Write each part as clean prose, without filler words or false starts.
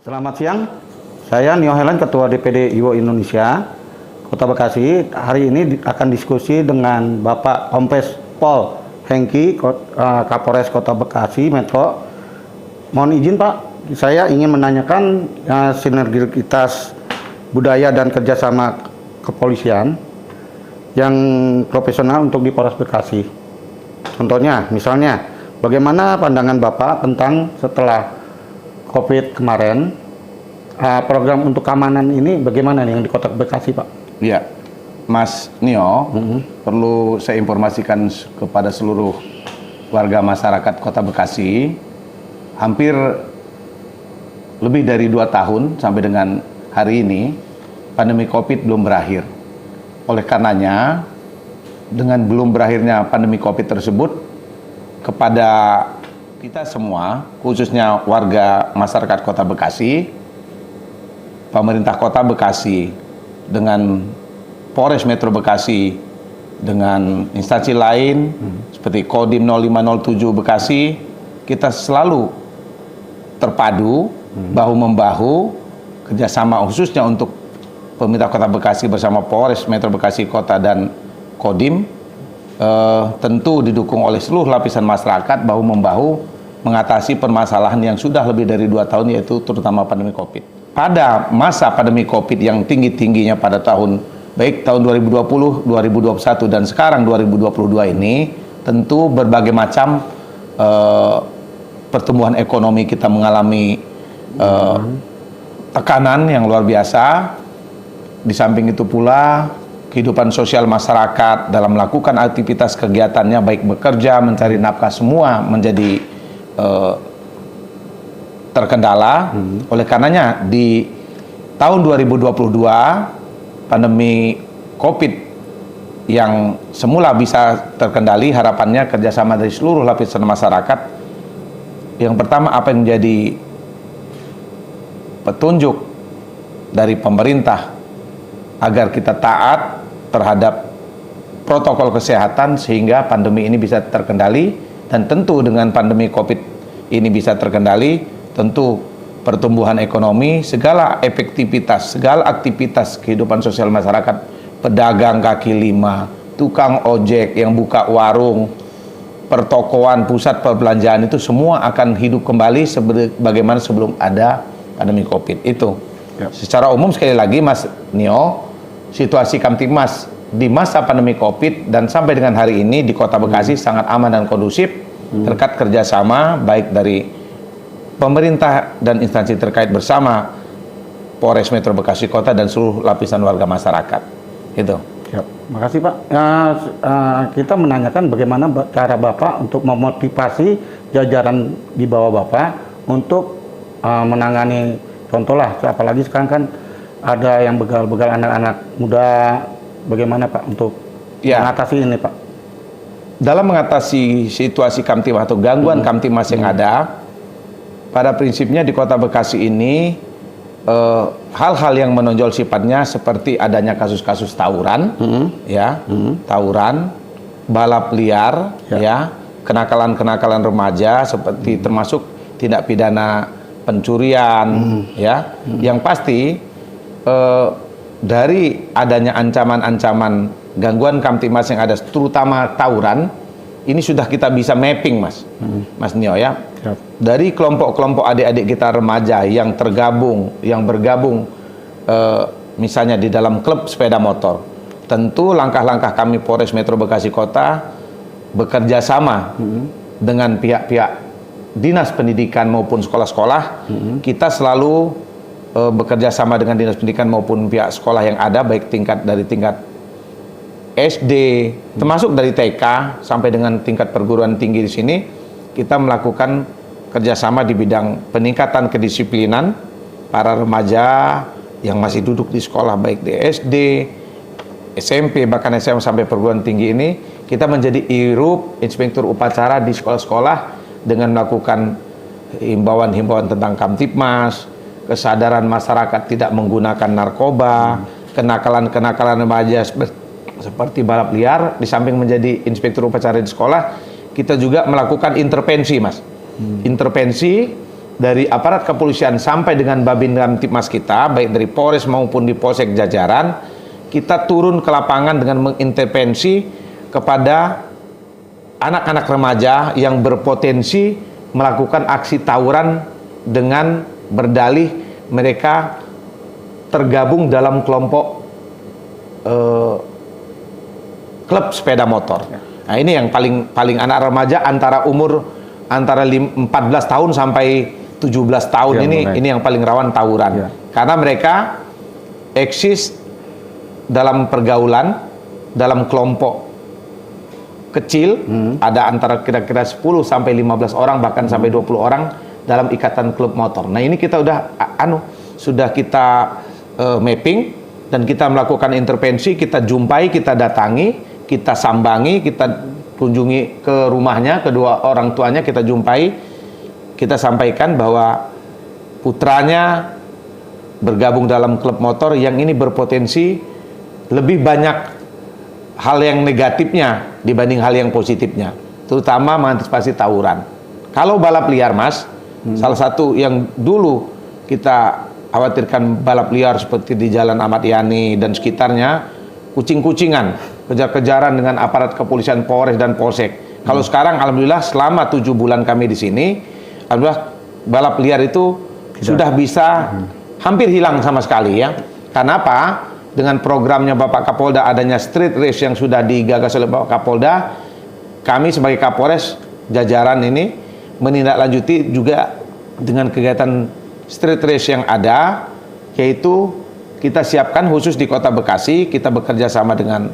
Selamat siang, saya Nio Helen, Ketua DPD Iwo Indonesia, Kota Bekasi. Hari ini akan diskusi dengan Bapak Kompes Pol Hengki, Kapolres Kota Bekasi Metro. Mohon izin Pak, saya ingin menanyakan sinergitas budaya dan kerjasama kepolisian yang profesional untuk di Polres Bekasi. Contohnya, misalnya, bagaimana pandangan Bapak tentang setelah COVID kemarin, program untuk keamanan ini bagaimana nih yang di Kota Bekasi, Pak? Ya, Mas Nio, perlu saya informasikan kepada seluruh warga masyarakat Kota Bekasi, hampir lebih dari 2 tahun sampai dengan hari ini, pandemi COVID belum berakhir. Oleh karenanya, dengan belum berakhirnya pandemi COVID tersebut, kepada kita semua, khususnya warga masyarakat Kota Bekasi, pemerintah Kota Bekasi, dengan Polres Metro Bekasi, dengan instansi lain seperti Kodim 0507 Bekasi, kita selalu terpadu, bahu-membahu, kerjasama khususnya untuk pemerintah Kota Bekasi bersama Polres Metro Bekasi Kota dan Kodim, tentu didukung oleh seluruh lapisan masyarakat, bahu-membahu mengatasi permasalahan yang sudah lebih dari 2 tahun, yaitu terutama pandemi COVID. Pada masa pandemi COVID yang tinggi-tingginya pada tahun, baik tahun 2020, 2021, dan sekarang 2022 ini, tentu berbagai macam pertumbuhan ekonomi kita mengalami tekanan yang luar biasa. Di samping itu pula, kehidupan sosial masyarakat dalam melakukan aktivitas kegiatannya, baik bekerja, mencari nafkah, semua menjadi terkendala. Oleh karenanya, di tahun 2022, pandemi COVID yang semula bisa terkendali, harapannya kerjasama dari seluruh lapisan masyarakat. Yang pertama, apa yang menjadi petunjuk dari pemerintah agar kita taat terhadap protokol kesehatan sehingga pandemi ini bisa terkendali. Dan tentu dengan pandemi COVID ini bisa terkendali, tentu pertumbuhan ekonomi, segala efektivitas, segala aktivitas kehidupan sosial masyarakat, pedagang kaki lima, tukang ojek yang buka warung, pertokoan, pusat perbelanjaan, itu semua akan hidup kembali sebagaimana sebelum ada pandemi COVID itu. Secara umum, sekali lagi Mas Nio, situasi Kamtibmas di masa pandemi COVID dan sampai dengan hari ini di Kota Bekasi sangat aman dan kondusif, berkat kerjasama baik dari pemerintah dan instansi terkait bersama Polres Metro Bekasi Kota dan seluruh lapisan warga masyarakat. Itu. Makasih Pak. Kita menanyakan bagaimana cara Bapak untuk memotivasi jajaran di bawah Bapak untuk menangani, contohlah, apalagi sekarang kan ada yang begal-begal anak-anak muda, bagaimana Pak untuk mengatasi ini Pak? Dalam mengatasi situasi Kamtibmas atau gangguan Kamtibmas yang ada, pada prinsipnya di Kota Bekasi ini, hal-hal yang menonjol sifatnya seperti adanya kasus-kasus tawuran, tawuran, balap liar, kenakalan-kenakalan remaja, seperti termasuk tindak pidana pencurian, yang pasti dari adanya ancaman-ancaman gangguan Kamtibmas yang ada, terutama tawuran, ini sudah kita bisa mapping, Mas Nio, ya. Dari kelompok-kelompok adik-adik kita remaja yang tergabung, yang bergabung, misalnya di dalam klub sepeda motor. Tentu langkah-langkah kami Polres Metro Bekasi Kota bekerja sama dengan pihak-pihak dinas pendidikan maupun sekolah-sekolah. Kita selalu bekerja sama dengan dinas pendidikan maupun pihak sekolah yang ada, baik dari tingkat SD, termasuk dari TK sampai dengan tingkat perguruan tinggi. Di sini kita melakukan kerjasama di bidang peningkatan kedisiplinan para remaja yang masih duduk di sekolah, baik di SD, SMP, bahkan SMA sampai perguruan tinggi ini. Kita menjadi IRUP, inspektur upacara di sekolah-sekolah, dengan melakukan himbauan-himbauan tentang Kamtibmas, kesadaran masyarakat tidak menggunakan narkoba, kenakalan-kenakalan remaja seperti balap liar. Di samping menjadi inspektur upacara di sekolah, kita juga melakukan intervensi, Mas. Intervensi dari aparat kepolisian sampai dengan Babin Kamtibmas kita, baik dari Polres maupun di Polsek jajaran, kita turun ke lapangan dengan mengintervensi kepada anak-anak remaja yang berpotensi melakukan aksi tawuran dengan berdalih mereka tergabung dalam kelompok klub sepeda motor. Nah, ini yang paling anak remaja antara 14 tahun sampai 17 tahun ini yang paling rawan tawuran. Karena mereka eksis dalam pergaulan, dalam kelompok kecil, ada antara kira-kira 10 sampai 15 orang bahkan sampai 20 orang dalam ikatan klub motor. Nah, ini kita sudah kita mapping dan kita melakukan intervensi, kita jumpai, kita datangi, kita sambangi, kita kunjungi ke rumahnya, kedua orang tuanya kita jumpai, kita sampaikan bahwa putranya bergabung dalam klub motor yang ini berpotensi lebih banyak hal yang negatifnya dibanding hal yang positifnya, terutama mengantisipasi tawuran. Kalau balap liar, Mas, salah satu yang dulu kita khawatirkan balap liar seperti di Jalan Ahmad Yani dan sekitarnya, kucing-kucingan, kejar-kejaran dengan aparat kepolisian Polres dan Polsek. Kalau sekarang alhamdulillah selama 7 bulan kami di sini, alhamdulillah balap liar itu sudah bisa hampir hilang sama sekali ya. Karena apa? Dengan programnya Bapak Kapolda, adanya street race yang sudah digagas oleh Bapak Kapolda, kami sebagai Kapolres jajaran ini menindaklanjuti juga dengan kegiatan street race yang ada, yaitu kita siapkan khusus di Kota Bekasi. Kita bekerja sama dengan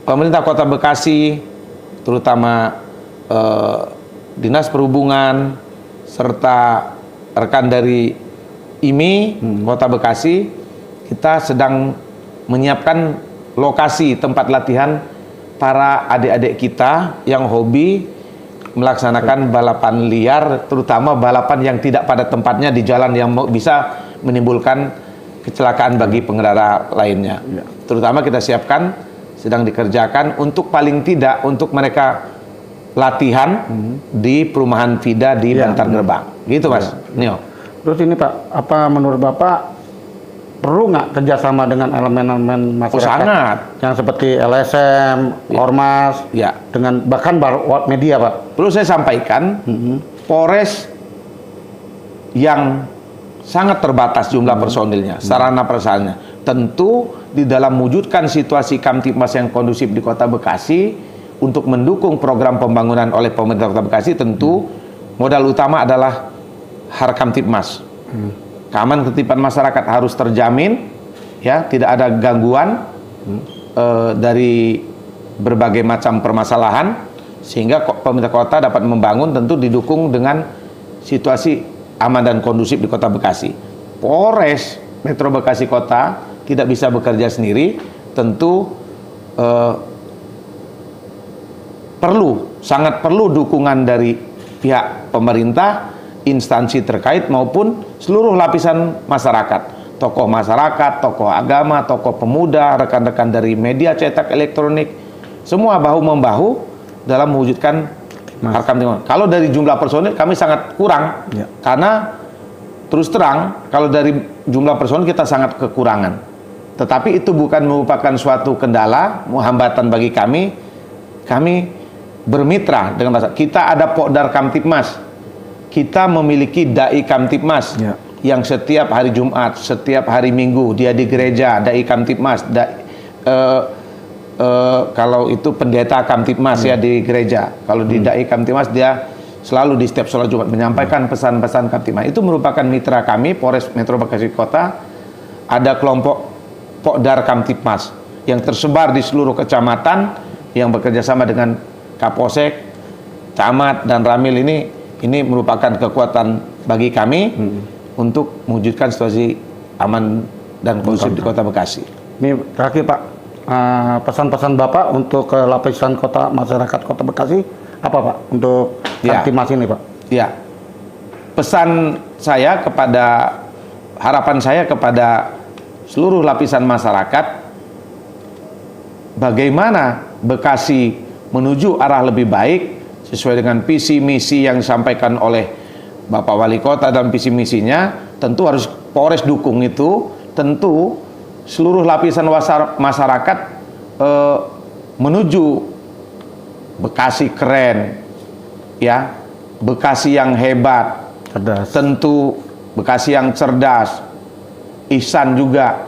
pemerintah Kota Bekasi, terutama Dinas Perhubungan serta rekan dari IMI Kota Bekasi. Kita sedang menyiapkan lokasi tempat latihan para adik-adik kita yang hobi melaksanakan balapan liar, terutama balapan yang tidak pada tempatnya di jalan yang bisa menimbulkan kecelakaan bagi pengendara lainnya. Terutama kita siapkan, sedang dikerjakan untuk paling tidak untuk mereka latihan di perumahan Vida di Bantar Gerbang. Gitu, Mas Nio. Terus ini Pak, apa menurut Bapak perlu nggak kerjasama dengan elemen-elemen masyarakat? Sangat. Yang seperti LSM, Ormas, dengan bahkan media, Pak. Perlu saya sampaikan, Polres yang sangat terbatas jumlah personilnya, sarana prasarannya. Tentu di dalam mewujudkan situasi Kamtibmas yang kondusif di Kota Bekasi untuk mendukung program pembangunan oleh pemerintah Kota Bekasi, tentu modal utama adalah Harkamtibmas. Keamanan ketertiban masyarakat harus terjamin, ya, tidak ada gangguan dari berbagai macam permasalahan, sehingga pemerintah kota dapat membangun, tentu didukung dengan situasi aman dan kondusif di Kota Bekasi. Polres Metro Bekasi Kota tidak bisa bekerja sendiri, tentu sangat perlu dukungan dari pihak pemerintah, instansi terkait maupun seluruh lapisan masyarakat, tokoh masyarakat, tokoh agama, tokoh pemuda, rekan-rekan dari media cetak elektronik, semua bahu-membahu dalam mewujudkan Harkamtibmas. Kalau dari jumlah personil kami sangat kurang, karena terus terang kalau dari jumlah personil kita sangat kekurangan. Tetapi itu bukan merupakan suatu kendala, hambatan bagi kami. Kami bermitra dengan masyarakat. Kita ada Pokdar Kamtibmas. Kita memiliki Dai Kamtibmas yang setiap hari Jumat, setiap hari Minggu dia di gereja, Dai Kamtibmas. Kalau itu pendeta Kamtibmas ya di gereja. Kalau di Dai Kamtibmas dia selalu di setiap sholat Jumat menyampaikan pesan-pesan Kamtibmas. Itu merupakan mitra kami, Polres Metro Bekasi Kota. Ada kelompok Pokdar Kamtibmas yang tersebar di seluruh kecamatan yang bekerja sama dengan Kapolsek, Camat dan Ramil. Ini merupakan kekuatan bagi kami untuk mewujudkan situasi aman dan kondusif di Kota Bekasi. Ini terakhir Pak, pesan-pesan Bapak untuk ke lapisan kota masyarakat Kota Bekasi apa Pak untuk Kamtibmas ini Pak? Ya, pesan saya harapan saya kepada seluruh lapisan masyarakat, bagaimana Bekasi menuju arah lebih baik sesuai dengan visi misi yang disampaikan oleh Bapak Wali Kota dan visi misinya, tentu harus Polres dukung itu, tentu seluruh lapisan masyarakat menuju Bekasi keren, ya, Bekasi yang hebat, Cerdas. tentu Bekasi yang cerdas, ihsan juga.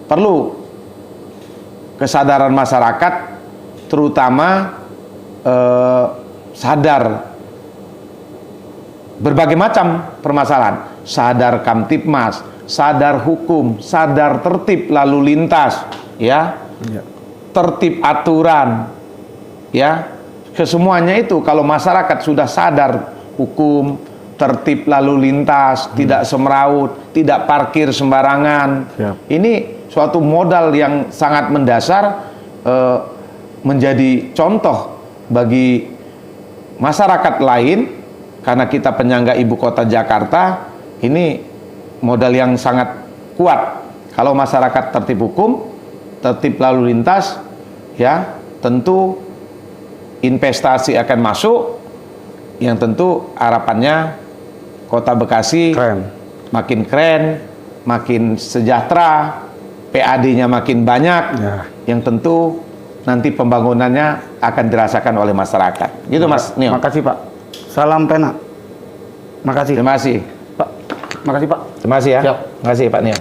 Perlu kesadaran masyarakat, terutama sadar berbagai macam permasalahan, sadar Kamtipmas, sadar hukum, sadar tertib lalu lintas, ya, Ya. tertib aturan, ya, kesemuanya itu kalau masyarakat sudah sadar hukum, tertib lalu lintas, tidak semeraut, tidak parkir sembarangan. Siap. Ini suatu modal yang sangat mendasar, menjadi contoh bagi masyarakat lain, karena kita penyangga ibu kota Jakarta. Ini modal yang sangat kuat. Kalau masyarakat tertib hukum, tertib lalu lintas, ya, tentu investasi akan masuk, yang tentu harapannya Kota Bekasi Keren. makin keren, makin sejahtera, PAD-nya makin banyak, Ya. yang tentu nanti pembangunannya akan dirasakan oleh masyarakat. Gitu Mas Nio. Makasih Pak. Salam pena. Makasih. Terima kasih. Pak. Makasih Pak. Terima kasih ya. Siap. Terima kasih Pak Nio.